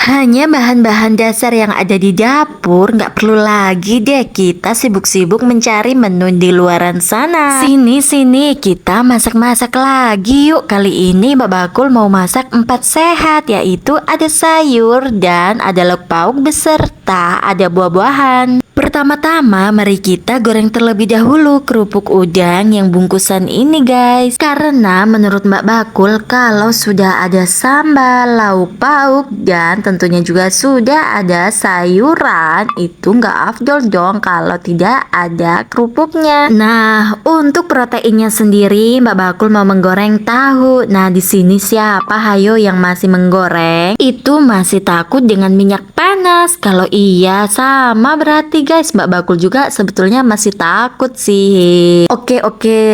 Hanya bahan-bahan dasar yang ada di dapur, nggak perlu lagi deh kita sibuk-sibuk mencari menu di luaran sana. Sini, kita masak-masak lagi yuk. Kali ini Mbak Bakul mau masak 4 sehat, yaitu ada sayur dan ada lauk pauk beserta ada buah-buahan. Pertama-tama mari kita goreng terlebih dahulu kerupuk udang yang bungkusan ini guys. Karena menurut Mbak Bakul kalau sudah ada sambal, lauk pauk dan tentunya juga sudah ada sayuran, itu nggak afdol dong kalau tidak ada kerupuknya. Nah, untuk proteinnya sendiri Mbak Bakul mau menggoreng tahu. Nah, di sini siapa hayo yang masih menggoreng? Itu masih takut dengan minyak panas. Kalau iya sama berarti guys, Mbak Bakul juga sebetulnya masih takut sih. Oke,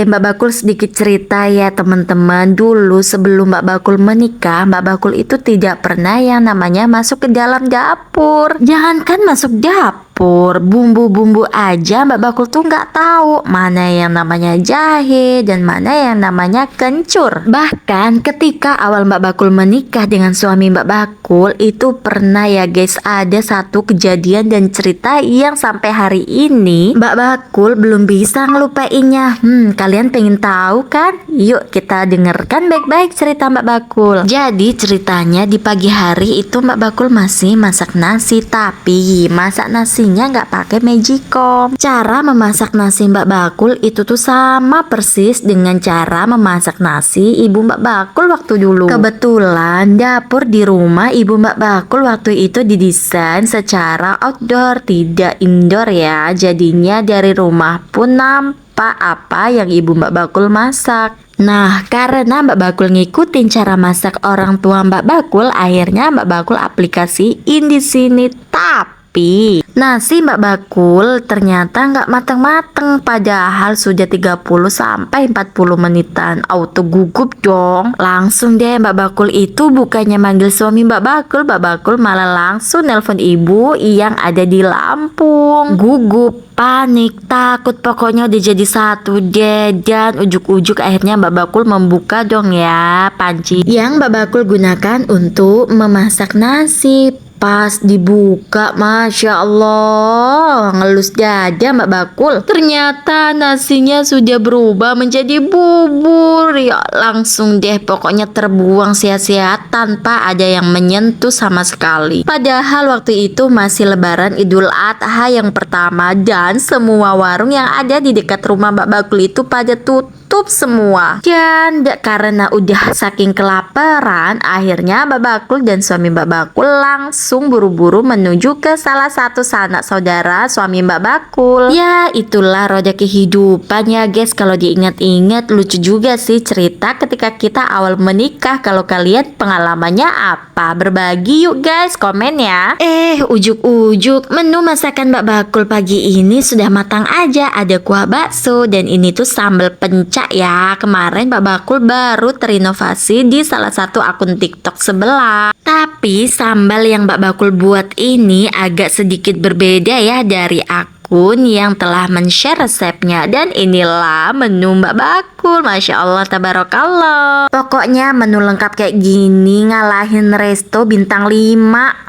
Mbak Bakul sedikit cerita ya teman-teman. Dulu sebelum Mbak Bakul menikah, Mbak Bakul itu tidak pernah yang namanya masuk ke dalam dapur. Jangankan masuk dapur, bumbu-bumbu aja Mbak Bakul tuh nggak tahu mana yang namanya jahe dan mana yang namanya kencur. Bahkan ketika awal Mbak Bakul menikah dengan suami Mbak Bakul itu pernah ya guys, ada satu kejadian dan cerita yang sampai hari ini Mbak Bakul belum bisa ngelupainnya. Kalian pengen tahu kan? Yuk kita dengarkan baik-baik cerita Mbak Bakul. Jadi ceritanya di pagi hari itu Mbak Bakul masih masak nasi, tapi masak nasinya nggak pakai magicom. Cara memasak nasi Mbak Bakul itu tuh sama persis dengan cara memasak nasi ibu Mbak Bakul waktu dulu. Kebetulan dapur di rumah ibu Mbak Bakul waktu itu didesain secara outdoor, tidak indoor ya. Jadinya dari rumah pun nampak apa yang ibu Mbak Bakul masak. Nah, karena Mbak Bakul ngikutin cara masak orang tua Mbak Bakul, akhirnya Mbak Bakul aplikasiin di sini. Tapi nasi Mbak Bakul ternyata nggak mateng-mateng, padahal sudah 30 sampai 40 menitan. Auto gugup dong. Langsung deh Mbak Bakul itu bukannya manggil suami Mbak Bakul malah langsung nelpon ibu yang ada di Lampung. Gugup, panik, takut, pokoknya udah jadi satu deh. Dan ujuk-ujuk akhirnya Mbak Bakul membuka dong ya panci yang Mbak Bakul gunakan untuk memasak nasi. Pas dibuka, Masya Allah, ngelus dada Mbak Bakul. Ternyata nasinya sudah berubah menjadi bubur. Ya langsung deh pokoknya terbuang sia-sia tanpa ada yang menyentuh sama sekali. Padahal waktu itu masih lebaran Idul Adha yang pertama dan semua warung yang ada di dekat rumah Mbak Bakul itu pada tutup semua. Dan karena udah saking kelaparan, akhirnya Mbak Bakul dan suami Mbak Bakul langsung buru-buru menuju ke salah satu sanak saudara suami Mbak Bakul. Ya itulah roda kehidupan ya guys. Kalau diingat-ingat lucu juga sih cerita ketika kita awal menikah. Kalau kalian pengalamannya apa? Berbagi yuk guys, komen ya. Ujuk-ujuk menu masakan Mbak Bakul pagi ini sudah matang aja. Ada kuah bakso dan ini tuh sambal pencak ya. Kemarin Mbak Bakul baru terinovasi di salah satu akun TikTok sebelah. Tapi sambal yang Mbak Bakul buat ini agak sedikit berbeda ya dari akun yang telah men-share resepnya. Dan inilah menu Mbak Bakul. Masya Allah, tabarakallah. Pokoknya menu lengkap kayak gini ngalahin resto bintang 5.